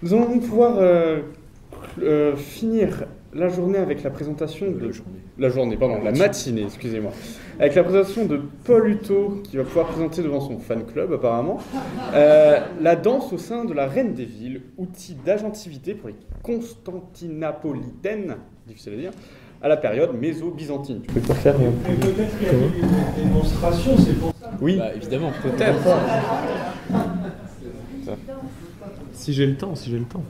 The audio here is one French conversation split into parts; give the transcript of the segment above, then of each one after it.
Nous allons donc pouvoir finir la journée avec la présentation de... La journée, pardon, la matinée, excusez-moi. Avec la présentation de Paul Hutto, qui va pouvoir présenter devant son fan club, apparemment, la danse au sein de la Reine des Villes, outil d'agentivité pour les Constantinopolitaines, difficile à dire, à la période méso-byzantine. Tu peux te faire Mais peut-être qu'il y a eu des démonstrations, c'est pour ça. Oui. Bah, évidemment, peut-être. Si j'ai le temps, si j'ai le temps.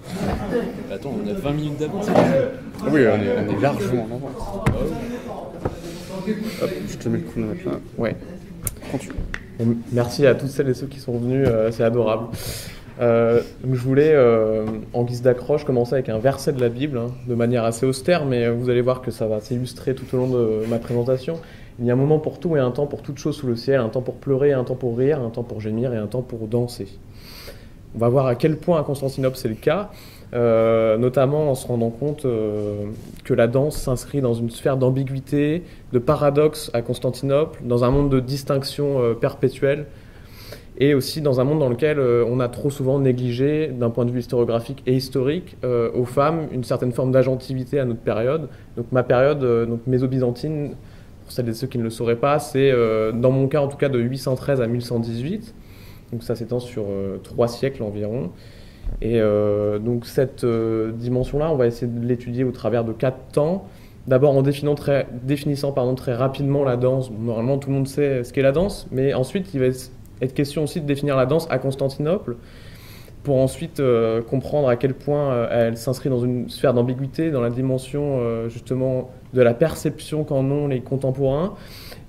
Attends, on a 20 minutes d'avance. Oui, on est largement en avance. Hop, je te mets le chronomètre là. Ouais. Continue. Bon, merci à toutes celles et ceux qui sont venus, c'est adorable. Donc je voulais, en guise d'accroche, commencer avec un verset de la Bible, hein, de manière assez austère, mais vous allez voir que ça va s'illustrer tout au long de ma présentation. Il y a un moment pour tout et un temps pour toute chose sous le ciel, un temps pour pleurer, un temps pour rire, un temps pour gémir et un temps pour danser. On va voir à quel point à Constantinople c'est le cas, notamment en se rendant compte que la danse s'inscrit dans une sphère d'ambiguïté, de paradoxe à Constantinople, dans un monde de distinction perpétuelle, et aussi dans un monde dans lequel on a trop souvent négligé, d'un point de vue historiographique et historique, aux femmes une certaine forme d'agentivité à notre période. Donc ma période donc méso-byzantine, pour celles et ceux qui ne le sauraient pas, c'est dans mon cas en tout cas de 813 à 1118. Donc ça s'étend sur 3 siècles environ. Et donc cette dimension-là, on va essayer de l'étudier au travers de 4 temps. D'abord en définissant très rapidement la danse. Normalement, tout le monde sait ce qu'est la danse, mais ensuite, il va être question aussi de définir la danse à Constantinople, pour ensuite comprendre à quel point elle s'inscrit dans une sphère d'ambiguïté, dans la dimension justement de la perception qu'en ont les contemporains.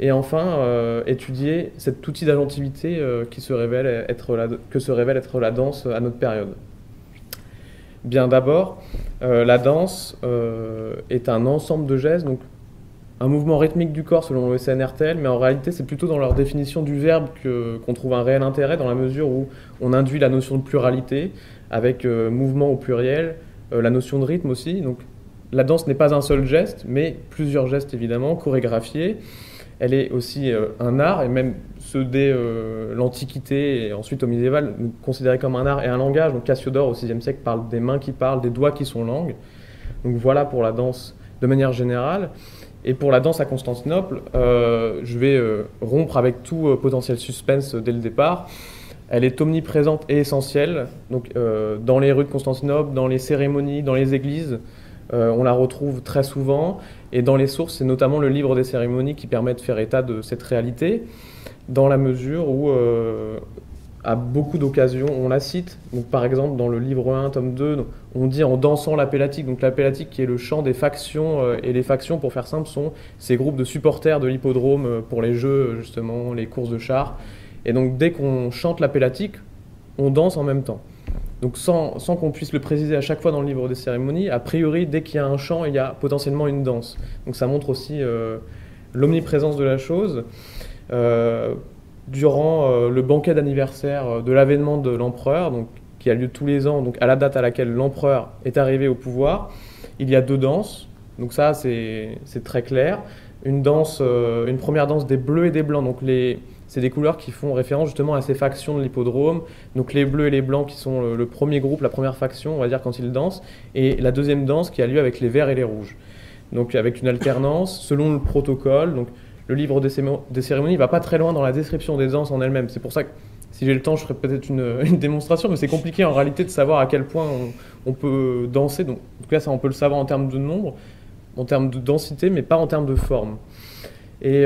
Et enfin, étudier cet outil d'agentivité que se révèle être la danse à notre période. Bien d'abord, la danse est un ensemble de gestes, donc un mouvement rythmique du corps selon le CNRTL, mais en réalité c'est plutôt dans leur définition du verbe qu'on trouve un réel intérêt, dans la mesure où on induit la notion de pluralité, avec mouvement au pluriel, la notion de rythme aussi. Donc la danse n'est pas un seul geste, mais plusieurs gestes évidemment, chorégraphiés. Elle est aussi un art, et même ceux dès l'Antiquité et ensuite au médiéval, considérés comme un art et un langage. Donc Cassiodore au VIe siècle parle des mains qui parlent, des doigts qui sont langue. Donc voilà pour la danse de manière générale. Et pour la danse à Constantinople, je vais rompre avec tout potentiel suspense dès le départ. Elle est omniprésente et essentielle. Donc dans les rues de Constantinople, dans les cérémonies, dans les églises, on la retrouve très souvent, et dans les sources, c'est notamment le livre des cérémonies qui permet de faire état de cette réalité, dans la mesure où, à beaucoup d'occasions, on la cite. Donc, par exemple, dans le livre 1, tome 2, on dit en dansant l'appellatique, donc l'appellatique qui est le chant des factions, et les factions, pour faire simple, sont ces groupes de supporters de l'hippodrome pour les jeux, justement, les courses de chars. Et donc, dès qu'on chante l'appellatique, on danse en même temps. Donc sans qu'on puisse le préciser à chaque fois dans le livre des cérémonies, a priori, dès qu'il y a un chant, il y a potentiellement une danse. Donc ça montre aussi l'omniprésence de la chose. Durant le banquet d'anniversaire de l'avènement de l'empereur, donc, qui a lieu tous les ans, donc à la date à laquelle l'empereur est arrivé au pouvoir, il y a 2 danses. Donc ça, c'est très clair. Une première danse des bleus et des blancs. Donc c'est des couleurs qui font référence justement à ces factions de l'hippodrome. Donc les bleus et les blancs qui sont le premier groupe, la première faction, on va dire, quand ils dansent. Et la deuxième danse qui a lieu avec les verts et les rouges. Donc avec une alternance selon le protocole. Donc le livre des cérémonies ne va pas très loin dans la description des danses en elles-mêmes. C'est pour ça que si j'ai le temps, je ferai peut-être une démonstration. Mais c'est compliqué en réalité de savoir à quel point on peut danser. Donc, en tout cas, ça on peut le savoir en termes de nombre, en termes de densité, mais pas en termes de forme. Et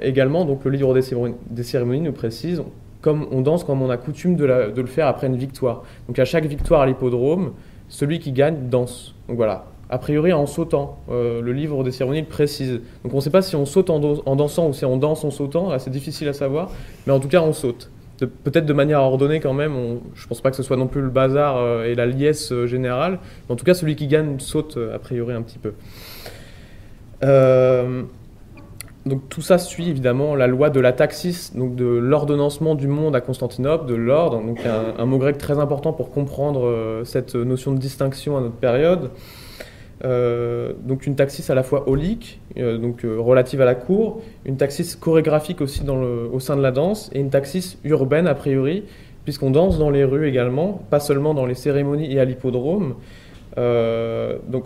également, donc, le livre des cérémonies nous précise comme on danse comme on a coutume de le faire après une victoire. Donc à chaque victoire à l'hippodrome, celui qui gagne danse. Donc voilà, a priori en sautant. Le livre des cérémonies le précise. Donc on ne sait pas si on saute en dansant ou si on danse en sautant. Là, c'est difficile à savoir, mais en tout cas on saute. Peut-être de manière ordonnée quand même. Je ne pense pas que ce soit non plus le bazar et la liesse générale. Mais en tout cas, celui qui gagne saute a priori un petit peu. Donc tout ça suit évidemment la loi de la taxis, donc de l'ordonnancement du monde à Constantinople, de l'ordre, donc un mot grec très important pour comprendre cette notion de distinction à notre période. Donc une taxis à la fois aulique, donc relative à la cour, une taxis chorégraphique aussi au sein de la danse, et une taxis urbaine a priori, puisqu'on danse dans les rues également, pas seulement dans les cérémonies et à l'hippodrome. Donc,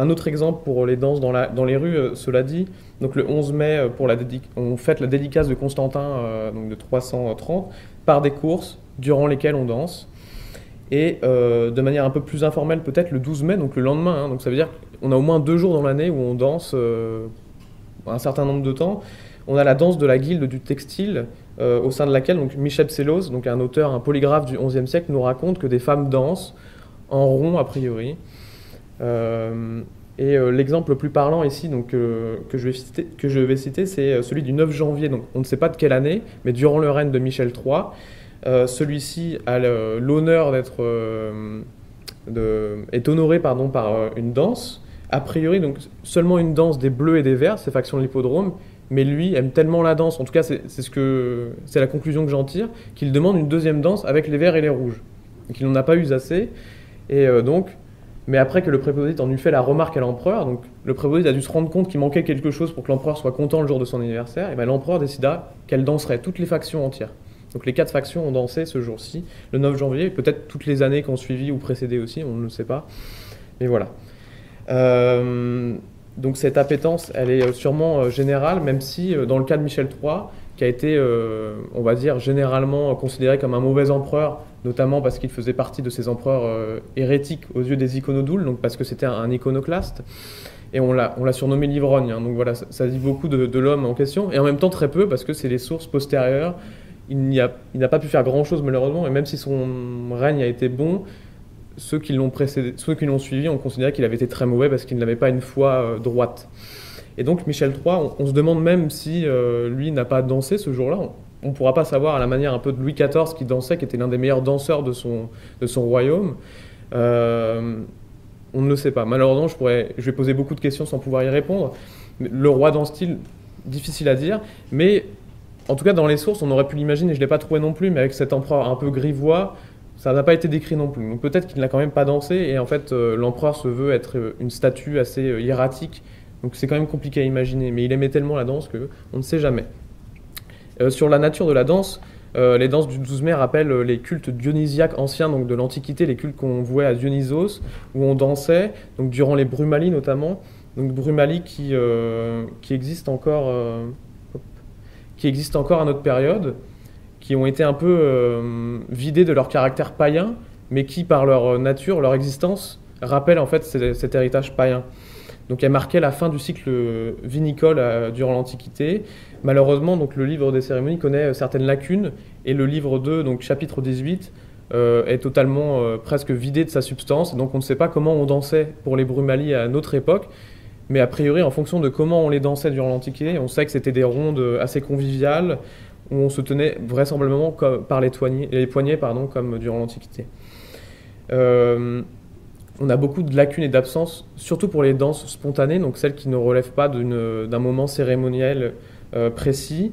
un autre exemple pour les danses dans les rues, cela dit, donc le 11 mai, on fête la dédicace de Constantin, donc de 330, par des courses durant lesquelles on danse. Et de manière un peu plus informelle, peut-être le 12 mai, donc le lendemain. Donc ça veut dire qu'on a au moins 2 jours dans l'année où on danse un certain nombre de temps. On a la danse de la guilde du textile, au sein de laquelle donc, Michel Psellos, donc un auteur, un polygraphe du XIe siècle, nous raconte que des femmes dansent en rond a priori. L'exemple le plus parlant ici donc, que je vais citer, c'est celui du 9 janvier. Donc, on ne sait pas de quelle année, mais durant le règne de Michel III. Celui-ci a l'honneur est honoré par une danse. A priori, donc, seulement une danse des bleus et des verts, ces factions de l'hippodrome. Mais lui aime tellement la danse, en tout cas c'est la conclusion que j'en tire, qu'il demande une deuxième danse avec les verts et les rouges. Donc il n'en a pas eu assez. Mais après que le préposite en eut fait la remarque à l'empereur, donc le préposite a dû se rendre compte qu'il manquait quelque chose pour que l'empereur soit content le jour de son anniversaire, et bien l'empereur décida qu'elle danserait toutes les factions entières. Donc les 4 factions ont dansé ce jour-ci, le 9 janvier, peut-être toutes les années qui ont suivi ou précédé aussi, on ne le sait pas. Mais voilà. Donc cette appétence, elle est sûrement générale, même si dans le cas de Michel III, qui a été, on va dire, généralement considéré comme un mauvais empereur, notamment parce qu'il faisait partie de ces empereurs hérétiques aux yeux des iconodoules, donc parce que c'était un iconoclaste, et on l'a surnommé l'ivrogne. Donc voilà, ça dit beaucoup de l'homme en question, et en même temps très peu, parce que c'est les sources postérieures. Il n'a pas pu faire grand-chose malheureusement, et même si son règne a été bon, ceux qui l'ont suivi ont considéré qu'il avait été très mauvais parce qu'il n'avait pas une foi droite. Et donc Michel III, on se demande même si lui n'a pas dansé ce jour-là. On ne pourra pas savoir, à la manière un peu de Louis XIV qui dansait, qui était l'un des meilleurs danseurs de son royaume. On ne le sait pas. Malheureusement, je vais poser beaucoup de questions sans pouvoir y répondre. Le roi danse-t-il? Difficile à dire, mais en tout cas dans les sources, on aurait pu l'imaginer, je ne l'ai pas trouvé non plus, mais avec cet empereur un peu grivois, ça n'a pas été décrit non plus. Donc peut-être qu'il n'a quand même pas dansé, et en fait l'empereur se veut être une statue assez hiératique, donc c'est quand même compliqué à imaginer, mais il aimait tellement la danse qu'on ne sait jamais. Sur la nature de la danse, les danses du 12 mai rappellent les cultes dionysiaques anciens, donc de l'Antiquité, les cultes qu'on vouait à Dionysos, où on dansait, donc durant les Brumalies notamment, donc Brumalies qui existent encore à notre période, qui ont été un peu vidés de leur caractère païen, mais qui, par leur nature, leur existence, rappellent en fait cet héritage païen. Donc elle marquait la fin du cycle vinicole durant l'Antiquité. Malheureusement, donc, le livre des cérémonies connaît certaines lacunes, et le livre 2, donc chapitre 18, est totalement presque vidé de sa substance. Donc on ne sait pas comment on dansait pour les Brumalies à notre époque, mais a priori, en fonction de comment on les dansait durant l'Antiquité, on sait que c'était des rondes assez conviviales, où on se tenait vraisemblablement par les poignets, comme durant l'Antiquité. On a beaucoup de lacunes et d'absences, surtout pour les danses spontanées, donc celles qui ne relèvent pas d'un moment cérémoniel précis,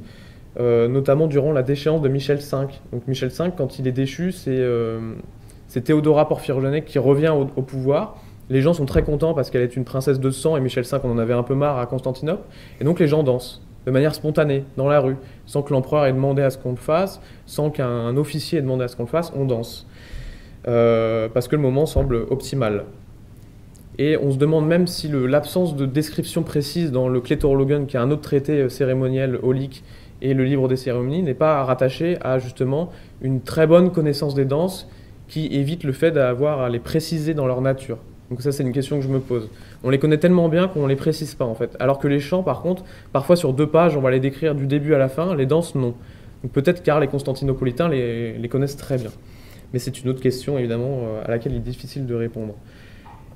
notamment durant la déchéance de Michel V. Donc Michel V, quand il est déchu, c'est Théodora Porphyrogénète qui revient au pouvoir. Les gens sont très contents parce qu'elle est une princesse de sang, et Michel V, on en avait un peu marre à Constantinople, et donc les gens dansent de manière spontanée, dans la rue, sans que l'empereur ait demandé à ce qu'on le fasse, sans qu'un officier ait demandé à ce qu'on le fasse, on danse. Parce que le moment semble optimal. Et on se demande même si l'absence de description précise dans le Clétorologon, qui est un autre traité cérémoniel aulique, et le livre des cérémonies, n'est pas rattaché à justement une très bonne connaissance des danses qui évite le fait à les préciser dans leur nature. Donc ça, c'est une question que je me pose. On les connaît tellement bien qu'on ne les précise pas en fait. Alors que les chants, par contre, parfois sur 2 pages, on va les décrire du début à la fin, les danses, non. Donc peut-être car les Constantinopolitains les connaissent très bien. Mais c'est une autre question, évidemment, à laquelle il est difficile de répondre.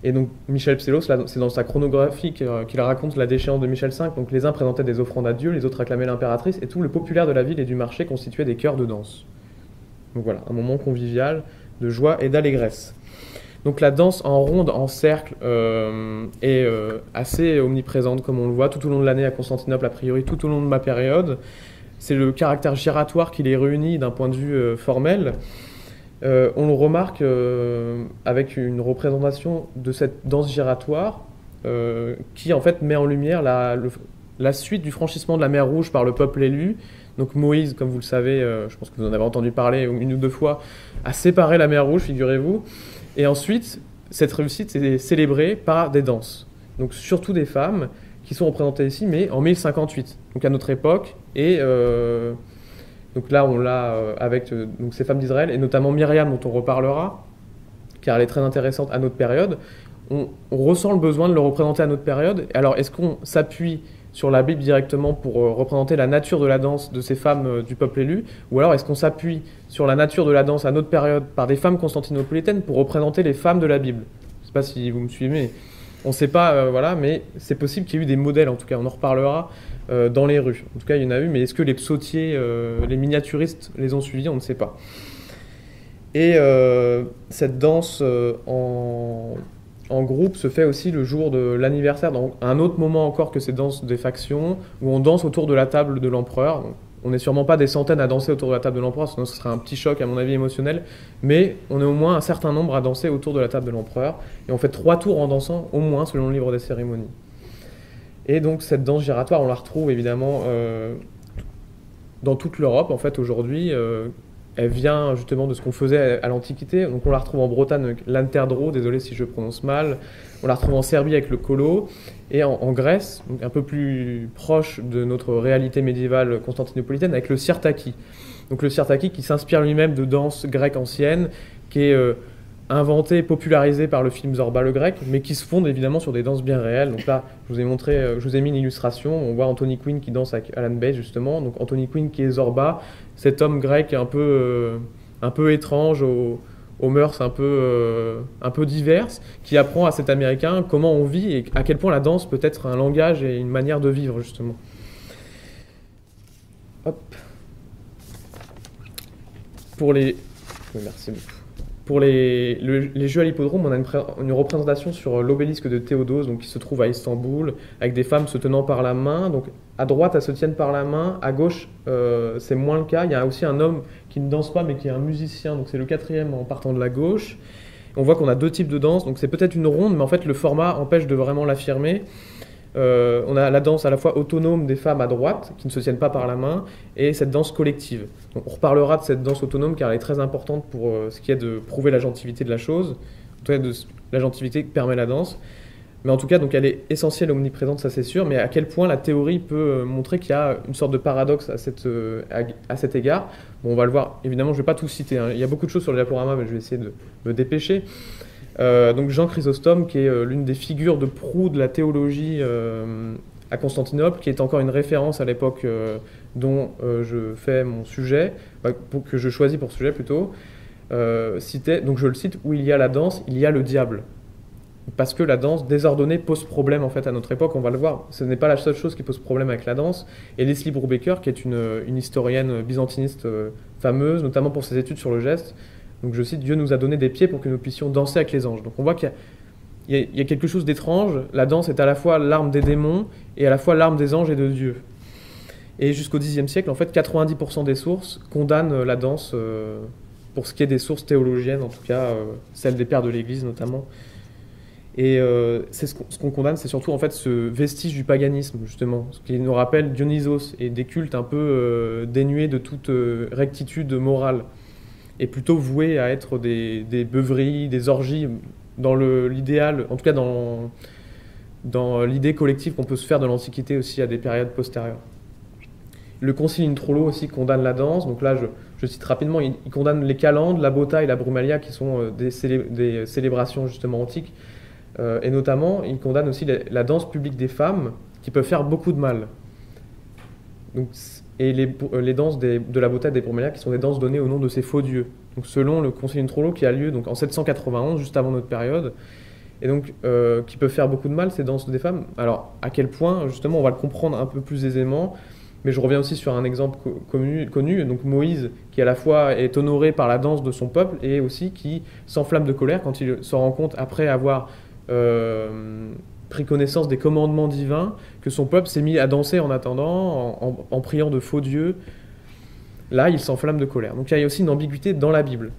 Et donc, Michel Psellos, c'est dans sa chronographie qu'il raconte la déchéance de Michel V. Donc, les uns présentaient des offrandes à Dieu, les autres acclamaient l'impératrice, et tout le populaire de la ville et du marché constituait des chœurs de danse. Donc voilà, un moment convivial, de joie et d'allégresse. Donc, la danse en ronde, en cercle, est assez omniprésente, comme on le voit, tout au long de l'année à Constantinople, a priori, tout au long de ma période. C'est le caractère giratoire qui les réunit d'un point de vue formel. On le remarque avec une représentation de cette danse giratoire qui en fait met en lumière la suite du franchissement de la mer Rouge par le peuple élu, Donc Moïse, comme vous le savez, je pense que vous en avez entendu parler une ou deux fois, a séparé la mer Rouge, figurez-vous. Et ensuite, cette réussite est célébrée par des danses. Donc surtout des femmes qui sont représentées ici, mais en 1058, donc à notre époque. Et donc là, on l'a avec donc ces femmes d'Israël, et notamment Myriam, dont on reparlera, car elle est très intéressante à notre période. On ressent le besoin de le représenter à notre période. Alors, est-ce qu'on s'appuie sur la Bible directement pour représenter la nature de la danse de ces femmes du peuple élu, ou alors est-ce qu'on s'appuie sur la nature de la danse à notre période par des femmes constantinopolitaines pour représenter les femmes de la Bible? Je ne sais pas si vous me suivez, mais on ne sait pas, voilà, mais c'est possible qu'il y ait eu des modèles, en tout cas, on en reparlera dans les rues. En tout cas, il y en a eu, mais est-ce que les psautiers, les miniaturistes les ont suivis? On ne sait pas. Et cette danse en groupe se fait aussi le jour de l'anniversaire, donc un autre moment encore que ces danses des factions, où on danse autour de la table de l'empereur. On n'est sûrement pas des centaines à danser autour de la table de l'empereur, sinon ce serait un petit choc à mon avis émotionnel, mais on est au moins un certain nombre à danser autour de la table de l'empereur, et on fait 3 tours en dansant, au moins, selon le livre des cérémonies. Et donc cette danse giratoire, on la retrouve évidemment dans toute l'Europe, en fait, aujourd'hui. Elle vient justement de ce qu'on faisait à l'Antiquité. Donc on la retrouve en Bretagne avec l'anterdro, désolé si je prononce mal. On la retrouve en Serbie avec le kolo. Et en Grèce, donc un peu plus proche de notre réalité médiévale constantinopolitaine, avec le sirtaki. Donc le sirtaki qui s'inspire lui-même de danse grecque ancienne, qui est inventé et popularisé par le film Zorba le Grec, mais qui se fonde évidemment sur des danses bien réelles. Donc là, je vous ai montré, je vous ai mis une illustration. On voit Anthony Quinn qui danse avec Alan Bay justement. Donc Anthony Quinn qui est Zorba, cet homme grec un peu étrange, aux mœurs un peu diverses, qui apprend à cet Américain comment on vit et à quel point la danse peut être un langage et une manière de vivre justement. Hop. Merci beaucoup. Pour les Jeux à l'hippodrome, on a une représentation sur l'obélisque de Théodose, donc qui se trouve à Istanbul, avec des femmes se tenant par la main. Donc à droite, elles se tiennent par la main. À gauche, c'est moins le cas. Il y a aussi un homme qui ne danse pas, mais qui est un musicien. Donc c'est le 4e en partant de la gauche. On voit qu'on a 2 types de danse. Donc c'est peut-être une ronde, mais en fait le format empêche de vraiment l'affirmer. On a la danse à la fois autonome des femmes à droite, qui ne se tiennent pas par la main, et cette danse collective. Donc, on reparlera de cette danse autonome car elle est très importante pour ce qui est de prouver l'agentivité de la chose, en tout cas de l'agentivité que permet la danse. Mais en tout cas, donc, elle est essentielle, omniprésente, ça c'est sûr, mais à quel point la théorie peut montrer qu'il y a une sorte de paradoxe à cet égard. Bon, on va le voir, évidemment, je ne vais pas tout citer, hein. Il y a beaucoup de choses sur le diaporama, mais je vais essayer de me dépêcher. Donc Jean Chrysostome, qui est l'une des figures de proue de la théologie à Constantinople, qui est encore une référence à l'époque dont je fais mon sujet, que je choisis pour sujet plutôt, citait, donc je le cite, où il y a la danse, il y a le diable. Parce que la danse désordonnée pose problème en fait à notre époque, on va le voir. Ce n'est pas la seule chose qui pose problème avec la danse. Et Leslie Brubaker, qui est une historienne byzantiniste fameuse, notamment pour ses études sur le geste, donc je cite, Dieu nous a donné des pieds pour que nous puissions danser avec les anges. Donc on voit qu'il y a quelque chose d'étrange. La danse est à la fois l'arme des démons et à la fois l'arme des anges et de Dieu. Et jusqu'au Xe siècle, en fait, 90% des sources condamnent la danse pour ce qui est des sources théologiennes, en tout cas celles des pères de l'Église notamment. Et ce qu'on condamne, c'est surtout en fait ce vestige du paganisme, justement, ce qui nous rappelle Dionysos et des cultes un peu dénués de toute rectitude morale, et plutôt voués à être des beuveries, des orgies, dans l'idéal, en tout cas dans l'idée collective qu'on peut se faire de l'Antiquité aussi à des périodes postérieures. Le Concile in Trullo aussi condamne la danse, donc là je cite rapidement, il condamne les calendes, la bota et la brumalia, qui sont des célébrations justement antiques, et notamment il condamne aussi la danse publique des femmes, qui peuvent faire beaucoup de mal. Donc, et les danses de la bota et des brumalia, qui sont des danses données au nom de ces faux dieux. Donc selon le Concile in Trullo, qui a lieu donc en 791, juste avant notre période, et donc qui peuvent faire beaucoup de mal, ces danses des femmes. Alors à quel point, justement, on va le comprendre un peu plus aisément. Mais je reviens aussi sur un exemple connu, donc Moïse, qui à la fois est honoré par la danse de son peuple et aussi qui s'enflamme de colère quand il se rend compte, après avoir pris connaissance des commandements divins, que son peuple s'est mis à danser en attendant, en priant de faux dieux. Là, il s'enflamme de colère. Donc il y a aussi une ambiguïté dans la Bible.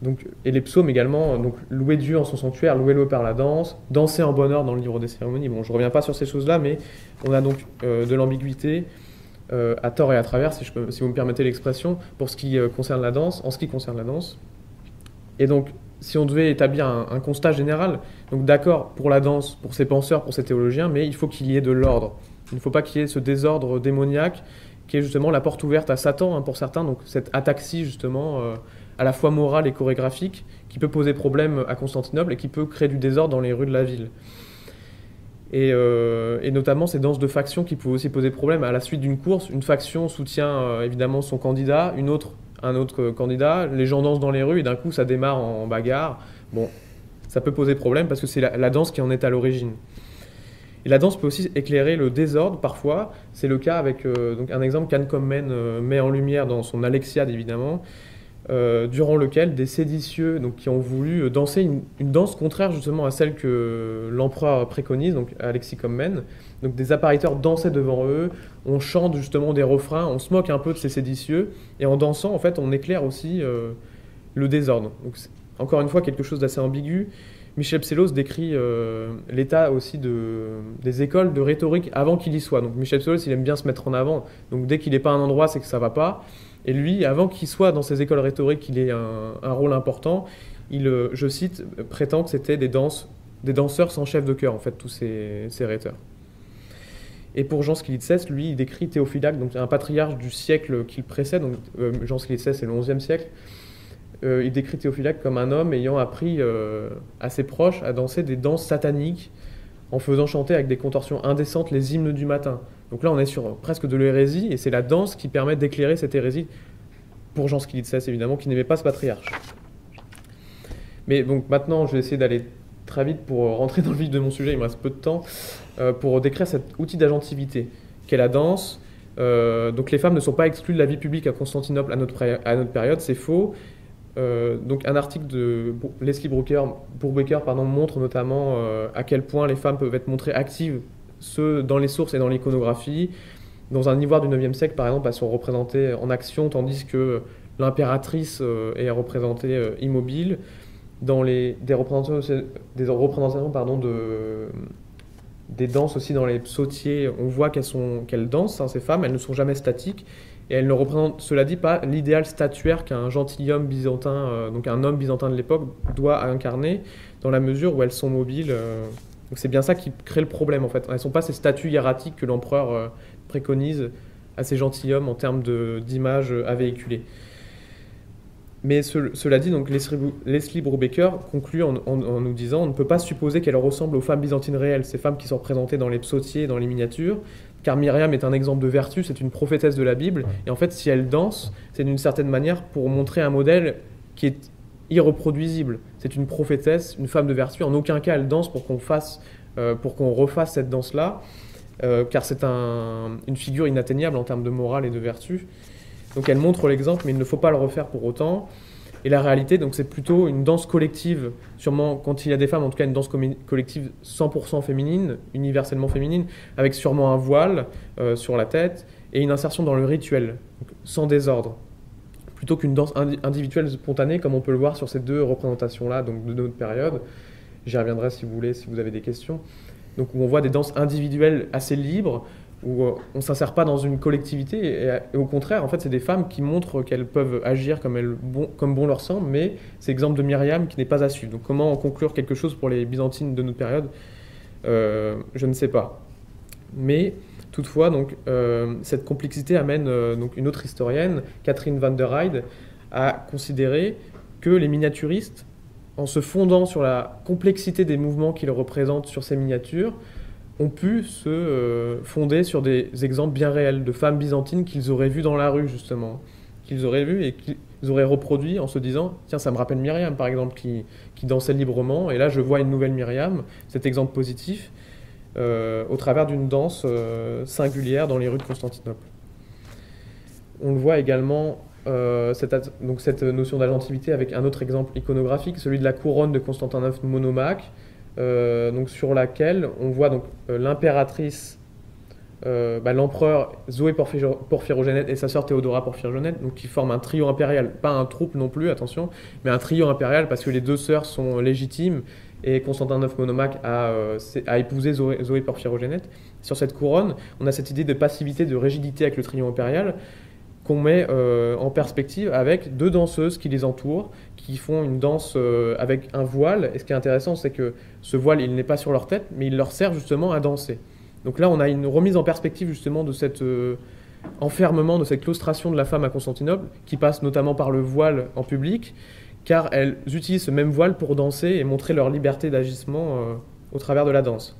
Donc, et les psaumes également, donc louer Dieu en son sanctuaire, louer-le par la danse, danser en bonheur dans le livre des cérémonies. Bon, je ne reviens pas sur ces choses-là, mais on a donc de l'ambiguïté à tort et à travers, si vous me permettez l'expression, pour ce qui concerne la danse, en ce qui concerne la danse. Et donc, si on devait établir un constat général, donc d'accord pour la danse, pour ces penseurs, pour ces théologiens, mais il faut qu'il y ait de l'ordre. Il ne faut pas qu'il y ait ce désordre démoniaque qui est justement la porte ouverte à Satan, hein, pour certains, donc cette ataxie justement à la fois morale et chorégraphique qui peut poser problème à Constantinople et qui peut créer du désordre dans les rues de la ville. Et notamment ces danses de factions qui peuvent aussi poser problème. À la suite d'une course, une faction soutient évidemment son candidat, un autre candidat, les gens dansent dans les rues et d'un coup ça démarre en bagarre. Bon, ça peut poser problème parce que c'est la danse qui en est à l'origine. Et la danse peut aussi éclairer le désordre parfois. C'est le cas avec donc un exemple qu'Anne Commen met en lumière dans son Alexiade évidemment, durant lequel des séditieux donc, qui ont voulu danser une danse contraire justement à celle que l'empereur préconise, donc Alexis Commen. Donc des appariteurs dansaient devant eux, on chante justement des refrains, on se moque un peu de ces séditieux, et en dansant en fait on éclaire aussi le désordre. Donc c'est encore une fois quelque chose d'assez ambigu. Michel Psellos décrit l'état aussi des écoles de rhétorique avant qu'il y soit. Donc Michel Psellos, il aime bien se mettre en avant. Donc dès qu'il n'est pas à un endroit, c'est que ça ne va pas. Et lui, avant qu'il soit dans ces écoles rhétoriques, il ait un rôle important. Il, je cite, prétend que c'était des danseurs sans chef de chœur, en fait, tous ces rhéteurs. Et pour Jean Skylitzès, lui, il décrit Théophylact, donc un patriarche du siècle qui le précède. Donc Jean Skylitzès, c'est le XIe siècle. Il décrit Théophylact comme un homme ayant appris à ses proches à danser des danses sataniques en faisant chanter avec des contorsions indécentes les hymnes du matin. Donc là, on est sur presque de l'hérésie, et c'est la danse qui permet d'éclairer cette hérésie, pour Jean Skylitzès évidemment, qui n'aimait pas ce patriarche. Mais donc maintenant, je vais essayer d'aller très vite pour rentrer dans le vif de mon sujet, il me reste peu de temps, pour décrire cet outil d'agentivité qu'est la danse. Donc les femmes ne sont pas exclues de la vie publique à Constantinople à notre période, c'est faux. Donc un article de Leslie Brubaker montre notamment à quel point les femmes peuvent être montrées actives dans les sources et dans l'iconographie. Dans un ivoire du IXe siècle, par exemple, elles sont représentées en action, tandis que l'impératrice est représentée immobile. Dans des représentations des danses aussi dans les psautiers, on voit qu'elles dansent, hein, ces femmes, elles ne sont jamais statiques. Et elle ne représente, cela dit, pas l'idéal statuaire qu'un gentilhomme byzantin, donc un homme byzantin de l'époque, doit incarner, dans la mesure où elles sont mobiles. Donc c'est bien ça qui crée le problème, en fait. Elles ne sont pas ces statues hiératiques que l'empereur préconise à ces gentilshommes en termes d'image à véhiculer. Mais cela dit, donc Leslie Brubaker conclut en nous disant « On ne peut pas supposer qu'elles ressemblent aux femmes byzantines réelles, ces femmes qui sont représentées dans les psautiers et dans les miniatures, car Myriam est un exemple de vertu, c'est une prophétesse de la Bible, et en fait, si elle danse, c'est d'une certaine manière pour montrer un modèle qui est irreproduisible. C'est une prophétesse, une femme de vertu, en aucun cas elle danse pour qu'on refasse cette danse-là, car c'est une figure inatteignable en termes de morale et de vertu. Donc elle montre l'exemple, mais il ne faut pas le refaire pour autant. Et la réalité, donc c'est plutôt une danse collective, sûrement quand il y a des femmes, en tout cas une danse collective 100% féminine, universellement féminine, avec sûrement un voile sur la tête et une insertion dans le rituel, donc sans désordre, plutôt qu'une danse individuelle spontanée, comme on peut le voir sur ces deux représentations-là, donc de notre période. J'y reviendrai si vous voulez, si vous avez des questions. Donc où on voit des danses individuelles assez libres, où on ne s'insère pas dans une collectivité, et au contraire, en fait, c'est des femmes qui montrent qu'elles peuvent agir comme bon leur semble, mais c'est l'exemple de Myriam qui n'est pas à suivre. Donc comment en conclure quelque chose pour les byzantines de notre période, je ne sais pas. Mais toutefois, donc, cette complexité amène donc une autre historienne, Catherine van der Heide, à considérer que les miniaturistes, en se fondant sur la complexité des mouvements qu'ils représentent sur ces miniatures, ont pu se fonder sur des exemples bien réels de femmes byzantines qu'ils auraient vues dans la rue, justement, qu'ils auraient vues et qu'ils auraient reproduit en se disant « Tiens, ça me rappelle Myriam, par exemple, qui dansait librement, et là, je vois une nouvelle Myriam, cet exemple positif, au travers d'une danse singulière dans les rues de Constantinople. » On le voit également, cette notion d'agentivité avec un autre exemple iconographique, celui de la couronne de Constantin IX monomach, donc sur laquelle on voit donc l'impératrice l'empereur Zoé Porphyrogénète et sa sœur Théodora Porphyrogénète, donc qui forment un trio impérial, pas un troupe non plus, attention, mais un trio impérial parce que les deux sœurs sont légitimes et Constantin IX Monomaque a épousé Zoé Porphyrogénète. Sur cette couronne, on a cette idée de passivité, de rigidité avec le trio impérial qu'on met en perspective avec deux danseuses qui les entourent, qui font une danse avec un voile. Et ce qui est intéressant, c'est que ce voile, il n'est pas sur leur tête, mais il leur sert justement à danser. Donc là, on a une remise en perspective justement de cet enfermement, de cette claustration de la femme à Constantinople, qui passe notamment par le voile en public, car elles utilisent ce même voile pour danser et montrer leur liberté d'agissement au travers de la danse.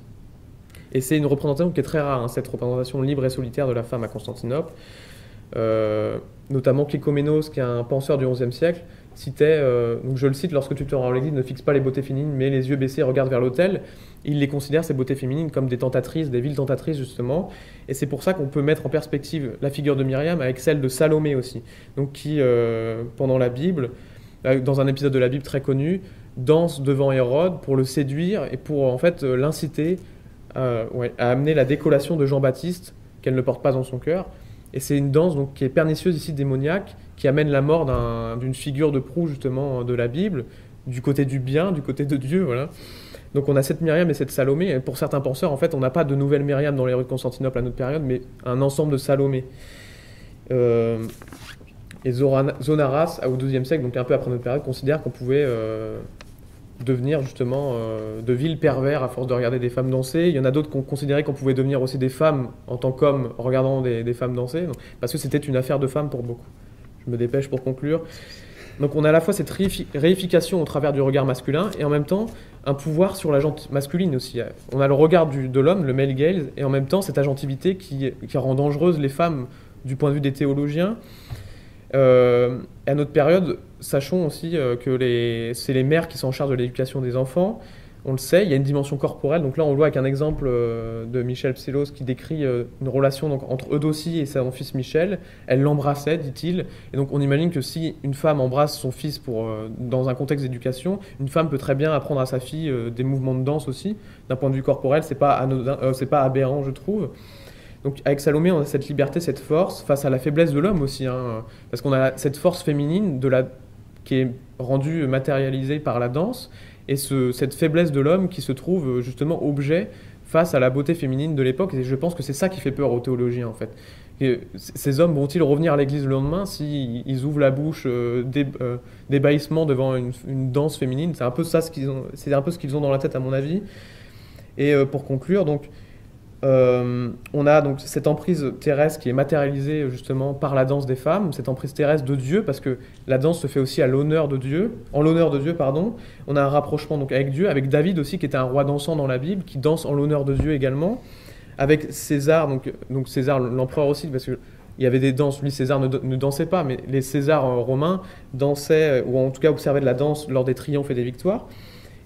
Et c'est une représentation qui est très rare, cette représentation libre et solitaire de la femme à Constantinople. Notamment Clécoménos, qui est un penseur du XIe siècle, citait, donc je le cite, lorsque tu te rends à l'église, ne fixe pas les beautés féminines, mais les yeux baissés regarde vers l'autel. Il les considère, ces beautés féminines, comme des tentatrices, des villes tentatrices justement, et c'est pour ça qu'on peut mettre en perspective la figure de Myriam avec celle de Salomé aussi, donc qui, pendant la Bible, dans un épisode de la Bible très connu, danse devant Hérode pour le séduire et pour en fait l'inciter à amener la décollation de Jean-Baptiste, qu'elle ne porte pas dans son cœur. Et c'est une danse donc, qui est pernicieuse ici, démoniaque, qui amène la mort d'une figure de proue justement de la Bible, du côté du bien, du côté de Dieu, voilà. Donc on a cette Myriam et cette Salomé, et pour certains penseurs, en fait, on n'a pas de nouvelle Myriam dans les rues de Constantinople à notre période, mais un ensemble de Salomé. Et Zonaras, au XIIe siècle, donc un peu après notre période, considère qu'on pouvait devenir justement de vils pervers à force de regarder des femmes danser. Il y en a d'autres qui ont considéré qu'on pouvait devenir aussi des femmes en tant qu'hommes en regardant des femmes danser, donc, parce que c'était une affaire de femmes pour beaucoup. Je me dépêche pour conclure. Donc on a à la fois cette réification au travers du regard masculin et en même temps un pouvoir sur la gente masculine aussi. On a le regard de l'homme, le male gaze, et en même temps cette agentivité qui rend dangereuses les femmes du point de vue des théologiens. À notre période, sachons aussi que c'est les mères qui sont en charge de l'éducation des enfants. On le sait, il y a une dimension corporelle. Donc là, on le voit avec un exemple de Michel Psellos qui décrit une relation donc, entre Eudocie et son fils Michel. Elle l'embrassait, dit-il. Et donc on imagine que si une femme embrasse son fils dans un contexte d'éducation, une femme peut très bien apprendre à sa fille des mouvements de danse aussi. D'un point de vue corporel, c'est pas aberrant, je trouve. Donc avec Salomé, on a cette liberté, cette force face à la faiblesse de l'homme aussi, parce qu'on a cette force féminine qui est rendue matérialisée par la danse, et cette faiblesse de l'homme qui se trouve justement objet face à la beauté féminine de l'époque. Et je pense que c'est ça qui fait peur aux théologiens en fait. Et ces hommes vont-ils revenir à l'église le lendemain s'ils ouvrent la bouche d'ébahissement devant une danse féminine? C'est un peu ça c'est un peu ce qu'ils ont dans la tête à mon avis. Et pour conclure, donc on a donc cette emprise terrestre qui est matérialisée justement par la danse des femmes, cette emprise terrestre de Dieu, parce que la danse se fait aussi en l'honneur de Dieu, pardon. On a un rapprochement donc avec Dieu, avec David aussi qui était un roi dansant dans la Bible, qui danse en l'honneur de Dieu également, avec César, donc César l'empereur aussi, parce que il y avait des danses, lui César ne dansait pas, mais les Césars romains dansaient, ou en tout cas observaient de la danse lors des triomphes et des victoires.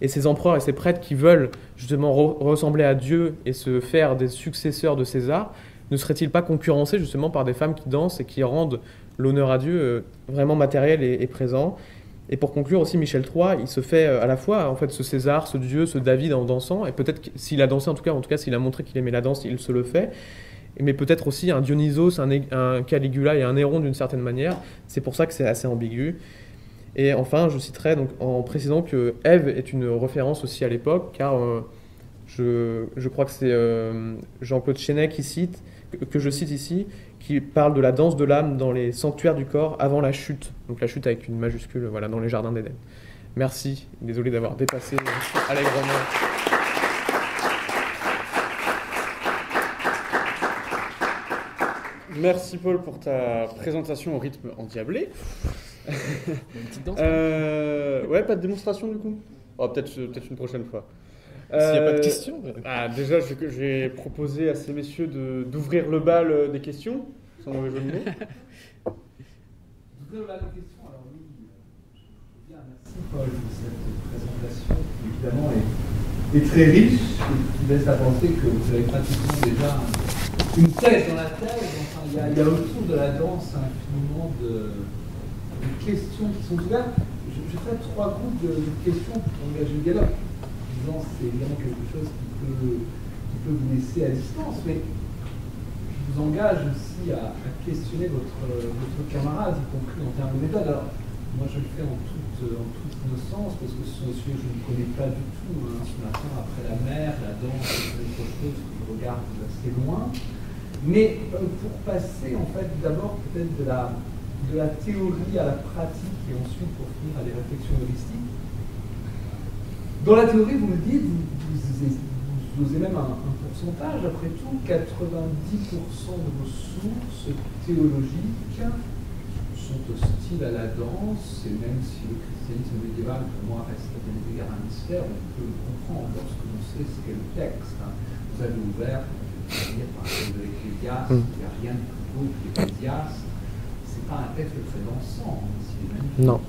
Et ces empereurs et ces prêtres qui veulent justement ressembler à Dieu et se faire des successeurs de César, ne seraient-ils pas concurrencés justement par des femmes qui dansent et qui rendent l'honneur à Dieu vraiment matériel et présent? Et pour conclure aussi, Michel III, il se fait à la fois en fait ce César, ce Dieu, ce David en dansant, et peut-être s'il a dansé en tout cas s'il a montré qu'il aimait la danse, il se le fait. Mais peut-être aussi un Dionysos, un Caligula et un Néron d'une certaine manière. C'est pour ça que c'est assez ambigu. Et enfin, je citerai donc en précisant que Ève est une référence aussi à l'époque, car je crois que c'est Jean-Claude Chenet que je cite ici, qui parle de la danse de l'âme dans les sanctuaires du corps avant la chute. Donc la chute avec une majuscule, voilà, dans les jardins d'Éden. Merci, désolé d'avoir dépassé allègrement. Merci Paul pour ta présentation au rythme endiablé. Une petite danse. Ouais, pas de démonstration du coup. Peut-être une prochaine fois. S'il n'y a pas de questions. Déjà, j'ai proposé à ces messieurs d'ouvrir le bal des questions, sans mauvais jeu de mots. D'ouvrir le bal des questions, alors oui, bien, merci Paul de cette présentation qui évidemment est très riche et qui laisse à penser que vous avez pratiquement déjà une thèse dans la thèse. Enfin, il y a autour de la danse infiniment de questions qui sont ouvertes. Je ferai 3 groupes de questions pour engager le dialogue. Disons, c'est évidemment quelque chose qui peut vous laisser à distance, mais vous engage aussi à questionner votre camarade, y compris en termes de méthode. Alors, moi je le fais en toute innocence, parce que ce sont des sujets que je ne connais pas du tout. Hein. Ce matin, après la mer, la danse, c'est autre chose que je regarde assez loin. Mais pour passer, en fait, d'abord peut-être de la théorie à la pratique, et ensuite pour finir à des réflexions holistiques. Dans la théorie, vous le dites, vous osez même un pourcentage, après tout, 90% de vos sources théologiques sont hostiles à la danse, et même si le christianisme médiéval, pour moi, reste à des égards un mystère, on peut le comprendre lorsque l'on sait ce qu'est le texte. Hein. Vous avez ouvert, par exemple, de l'Ecclésiaste, il n'y a rien de plus beau que l'Ecclésiaste. Ce n'est pas un texte très dansant, c'est magnifique. Non.